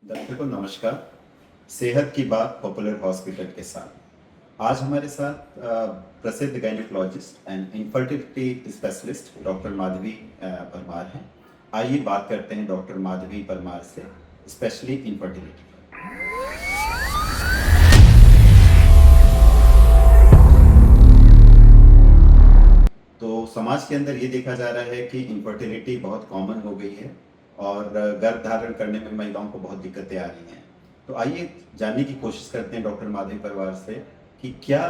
दर्शकों को नमस्कार। सेहत की बात पॉपुलर हॉस्पिटल के साथ आज हमारे साथ प्रसिद्ध gynaecologist and infertility specialist doctor Madhavi Parmar हैं। आइए बात करते हैं डॉक्टर माधवी परमार से, स्पेशली इनफर्टिलिटी। तो समाज के अंदर ये देखा जा रहा है कि इनफर्टिलिटी बहुत कॉमन हो गई है और गर्भ धारण करने में महिलाओं को बहुत दिक्कतें आ रही हैं। तो आइए जानने की कोशिश करते हैं डॉक्टर माधवी परिवार से कि क्या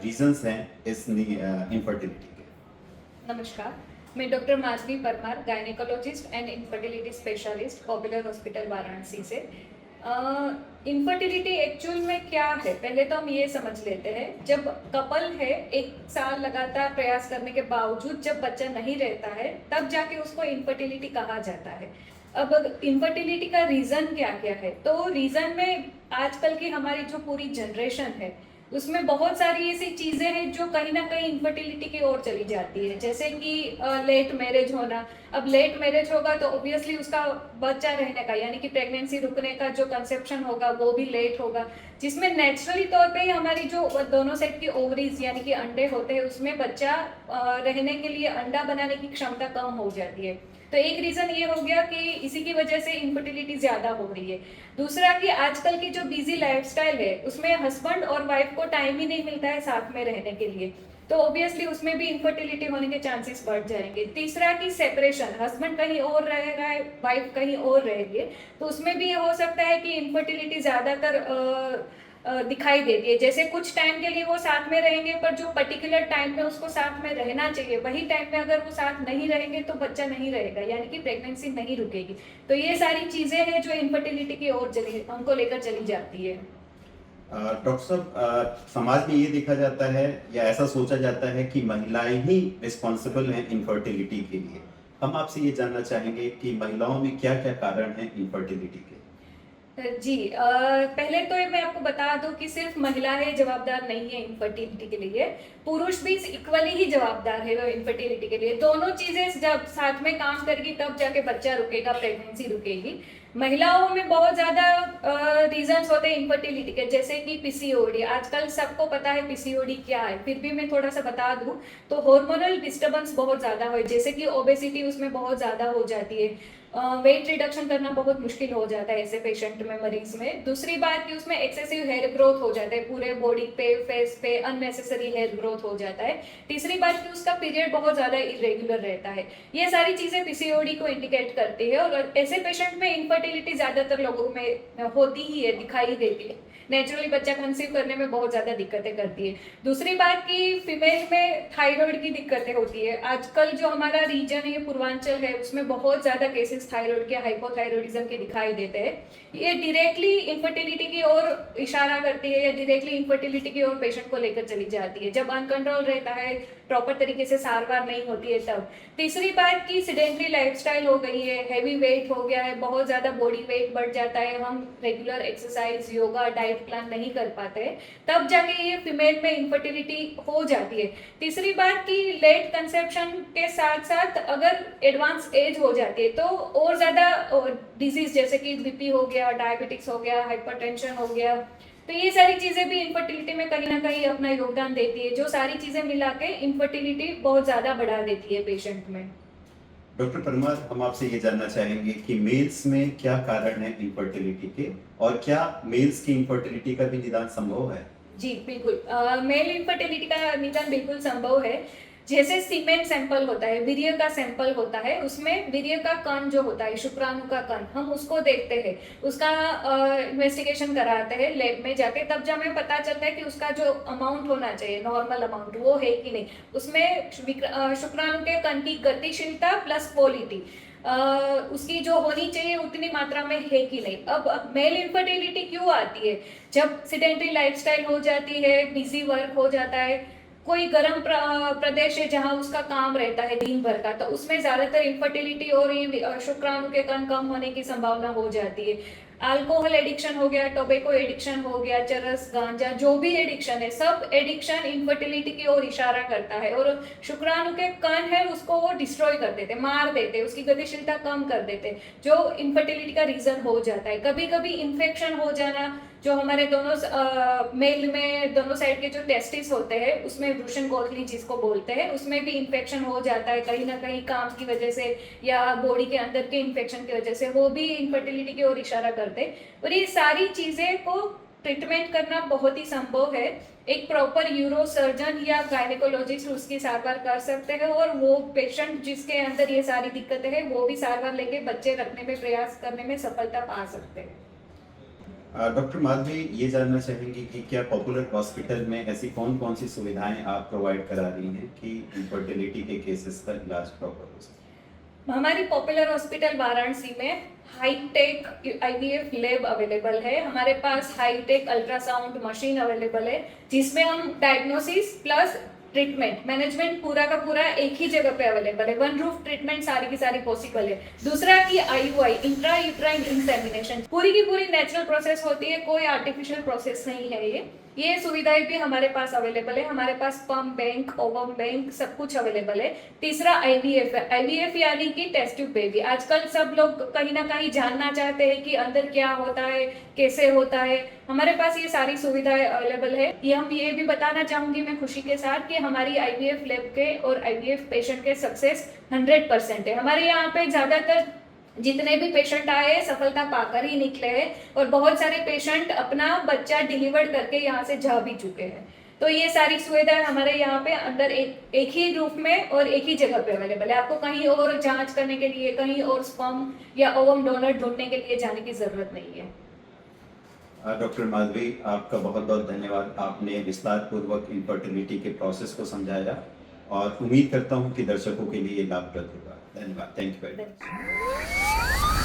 रीजंस हैं इस इनफर्टिलिटी के। नमस्कार, मैं doctor Madhavi Parmar, gynecologist and infertility specialist, popular hospital Varanasi से। इनफर्टिलिटी एक्चुअल में क्या है, पहले तो हम ये समझ लेते हैं। जब कपल है, एक साल लगातार प्रयास करने के बावजूद जब बच्चा नहीं रहता है, तब जाके उसको इनफर्टिलिटी कहा जाता है। अब इनफर्टिलिटी का रीज़न क्या क्या है, तो रीज़न में आजकल की हमारी जो पूरी जनरेशन है उसमें बहुत सारी ऐसी चीज़ें हैं जो कहीं ना कहीं इनफर्टिलिटी की ओर चली जाती है। जैसे कि लेट मैरिज होना। अब लेट मैरिज होगा तो ऑब्वियसली उसका बच्चा रहने का यानी कि प्रेगनेंसी रुकने का जो कंसेप्शन होगा वो भी लेट होगा, जिसमें नेचुरली तौर पे ही हमारी जो दोनों सेट की ओवरीज यानी कि अंडे होते हैं उसमें बच्चा रहने के लिए अंडा बनाने की क्षमता कम हो जाती है। तो एक रीज़न ये हो गया कि इसी की वजह से इनफर्टिलिटी ज़्यादा हो रही है। दूसरा कि आजकल की जो बिजी लाइफस्टाइल है उसमें हस्बैंड और वाइफ को टाइम ही नहीं मिलता है साथ में रहने के लिए, तो ऑब्वियसली उसमें भी इनफर्टिलिटी होने के चांसेस बढ़ जाएंगे। तीसरा कि सेपरेशन, हस्बैंड कहीं और रह रहा है, वाइफ कहीं और रह रही है, तो उसमें भी ये हो सकता है कि इनफर्टिलिटी ज़्यादातर दिखाई देती है। जैसे कुछ टाइम के लिए वो साथ में रहेंगे, पर जो पर्टिकुलर टाइम में उसको साथ में रहना चाहिए वही टाइम में अगर वो साथ नहीं रहेंगे तो बच्चा नहीं रहेगा, यानी कि प्रेगनेंसी नहीं रुकेगी। तो ये सारी चीज़ें हैं जो इनफर्टिलिटी की ओर चली हमको लेकर चली जाती है। डॉक्टर साहब, समाज में ये देखा जाता है या ऐसा सोचा जाता है कि महिलाएं ही रिस्पॉन्सिबल हैं इनफर्टिलिटी के लिए। हम आपसे ये जानना चाहेंगे कि महिलाओं में क्या क्या कारण हैं इनफर्टिलिटी के। जी, पहले तो ये मैं आपको बता दूं कि सिर्फ महिला ही जवाबदार नहीं है इनफर्टिलिटी के लिए, पुरुष भी इक्वली ही जवाबदार है वो इनफर्टिलिटी के लिए। दोनों चीजें जब साथ में काम करेगी तब जाके बच्चा रुकेगा, प्रेगनेंसी रुकेगी। महिलाओं में बहुत ज्यादा रीजंस होते हैं इनफर्टिलिटी के, जैसे कि पीसीओडी। आजकल सबको पता है पीसीओडी क्या है, फिर भी मैं थोड़ा सा बता दूं तो हार्मोनल डिस्टर्बेंस बहुत ज्यादा हो, जैसे कि ओबेसिटी उसमें बहुत ज्यादा हो जाती है। वेट रिडक्शन करना बहुत मुश्किल हो जाता है ऐसे पेशेंट में, मरीज में। दूसरी बात कि उसमें एक्सेसिव हेयर ग्रोथ हो जाता है, पूरे बॉडी पे, फेस पे अननेसेसरी हेयर ग्रोथ हो जाता है। तीसरी बात कि उसका पीरियड बहुत ज़्यादा इरेगुलर रहता है। ये सारी चीज़ें पीसीओडी को इंडिकेट करती है और ऐसे पेशेंट में इनफर्टिलिटी ज़्यादातर लोगों में होती ही है, दिखाई देती है। नेचुरली बच्चा कंसीव करने में बहुत ज़्यादा दिक्कतें करती है। दूसरी बात कि फीमेल में थायराइड की दिक्कतें होती है। आजकल जो हमारा रीजन है, पूर्वांचल है, उसमें बहुत ज़्यादा केसेस थायराइड के, हाइपोथायरॉइडिज्म के दिखाई देते हैं। ये डायरेक्टली इनफर्टिलिटी की ओर इशारा करती है या डायरेक्टली इनफर्टिलिटी की ओर पेशेंट को लेकर चली जाती है, जब अनकंट्रोल रहता है, प्रॉपर तरीके से सारवार नहीं होती है तब। तीसरी बात कि सीडेंटरी लाइफस्टाइल हो गई है, हैवी वेट हो गया है, बहुत ज़्यादा बॉडी वेट बढ़ जाता है, हम regular exercise, yoga, diet plan नहीं कर पाते, तब जाके ये फीमेल में इनफर्टिलिटी हो जाती है। तीसरी बात कि लेट कंसेप्शन के साथ साथ अगर एडवांस एज हो जाती है तो और ज़्यादा डिजीज जैसे कि बीपी हो गया, डायबिटिक्स हो गया, हाइपरटेंशन हो गया, तो ये सारी चीज़ें भी इनफर्टिलिटी में कहीं ना कहीं अपना योगदान देती है। जो सारी चीज़ें मिला के इनफर्टिलिटी बहुत ज़्यादा बढ़ा देती है पेशेंट में। डॉक्टर परमार, हम आपसे ये जानना चाहेंगे कि मेल्स में क्या कारण है इनफर्टिलिटी के और क्या मेल्स की इनफर्टिलिटी का भी निदान संभव है। जी बिल्कुल, मेल इनफर्टिलिटी का निदान बिल्कुल संभव है। जैसे सीमेन सैंपल होता है, वीर्य का सैंपल होता है, उसमें वीर्य का कण जो होता है, शुक्राणु का कण, हम उसको देखते हैं, उसका इन्वेस्टिगेशन कराते हैं लैब में जाके, तब जब हमें पता चलता है कि उसका जो अमाउंट होना चाहिए, नॉर्मल अमाउंट, वो है कि नहीं। उसमें शुक्राणु के कण की गतिशीलता प्लस क्वालिटी उसकी जो होनी चाहिए उतनी मात्रा में है कि नहीं। अब मेल इनफर्टिलिटी क्यों आती है, जब सिडेंटरी लाइफस्टाइल हो जाती है, बिजी वर्क हो जाता है, कोई गर्म प्रदेश है जहां उसका काम रहता है दिन भर का, तो उसमें ज्यादातर इनफर्टिलिटी और ये शुक्राणु के कण कम होने की संभावना हो जाती है। अल्कोहल एडिक्शन हो गया, टोबैको एडिक्शन हो गया, चरस गांजा, जो भी एडिक्शन है, सब एडिक्शन इनफर्टिलिटी की ओर इशारा करता है। और शुक्राणु के कण है उसको वो डिस्ट्रॉय कर देते, मार देते, उसकी गतिशीलता कम कर देते, जो इनफर्टिलिटी का रीजन हो जाता है। कभी कभी इन्फेक्शन हो जाना, जो हमारे दोनों मेल में दोनों साइड के जो टेस्टिस होते हैं उसमें वृषण कोथली जिसको बोलते हैं, उसमें भी इन्फेक्शन हो जाता है कहीं ना कहीं काम की वजह से या बॉडी के अंदर के इन्फेक्शन की वजह से, वो भी इनफर्टिलिटी की ओर इशारा करते हैं। और ये सारी चीजें को ट्रीटमेंट करना बहुत ही संभव है। एक प्रॉपर यूरो सर्जन या गायनेकोलॉजिस्ट उसकी सारवार कर सकते हैं, और वो पेशेंट जिसके अंदर ये सारी दिक्कतें हैं वो भी सारवार लेके बच्चे रखने में प्रयास करने में सफलता पा सकते हैं। डॉक्टर माधवी, ये जानना चाहेंगे कि क्या पॉपुलर हॉस्पिटल में ऐसी कौन कौन सी सुविधाएं आप प्रोवाइड करा रही हैं कि इनफर्टिलिटी के केसेस का इलाज प्रॉपर हो सके? हमारी पॉपुलर हॉस्पिटल वाराणसी में हाईटेक आईवीएफ लैब अवेलेबल है। हमारे पास हाईटेक अल्ट्रासाउंड मशीन अवेलेबल है, जिसमें हम डायग्नोसिस प्लस ट्रीटमेंट मैनेजमेंट पूरा का पूरा एक ही जगह पे अवेलेबल है। वन रूफ ट्रीटमेंट सारी की सारी पॉसिबल है। दूसरा कि आईयूआई इंट्रा यूट्राइन इंसेमिनेशन पूरी की पूरी नेचुरल प्रोसेस होती है, कोई आर्टिफिशियल प्रोसेस नहीं है। ये सुविधाएं भी हमारे पास अवेलेबल है। हमारे पास पम्प बैंक, ओवम बैंक सब कुछ अवेलेबल है। तीसरा आईवीएफ है, आईवीएफ यानी कि टेस्ट ट्यूब बेबी। आजकल सब लोग कहीं ना कहीं जानना चाहते हैं कि अंदर क्या होता है, कैसे होता है। हमारे पास ये सारी सुविधाएं अवेलेबल है। ये भी बताना चाहूंगी मैं खुशी के साथ कि हमारी आईवीएफ लैब के और आईवीएफ पेशेंट के सक्सेस 100% है। हमारे यहाँ पे ज्यादातर जितने भी पेशेंट आए सफलता पाकर ही निकले हैं, और बहुत सारे पेशेंट अपना बच्चा डिलीवर करके यहाँ से जा भी चुके हैं। तो ये सारी सुविधाएं हमारे यहाँ पे अंदर एक ही रूप में और एक ही जगह पे अवेलेबल है। आपको कहीं और जांच करने के लिए, कहीं और स्पर्म या ओवम डोनर ढूंढने के लिए जाने की जरूरत नहीं है। डॉक्टर माधवी, आपका बहुत बहुत धन्यवाद। आपने विस्तार पूर्वक इनफर्टिलिटी के प्रोसेस को समझाया, और उम्मीद करता हूँ कि दर्शकों के लिए लाभप्रद होगा। धन्यवाद। Thank you very much.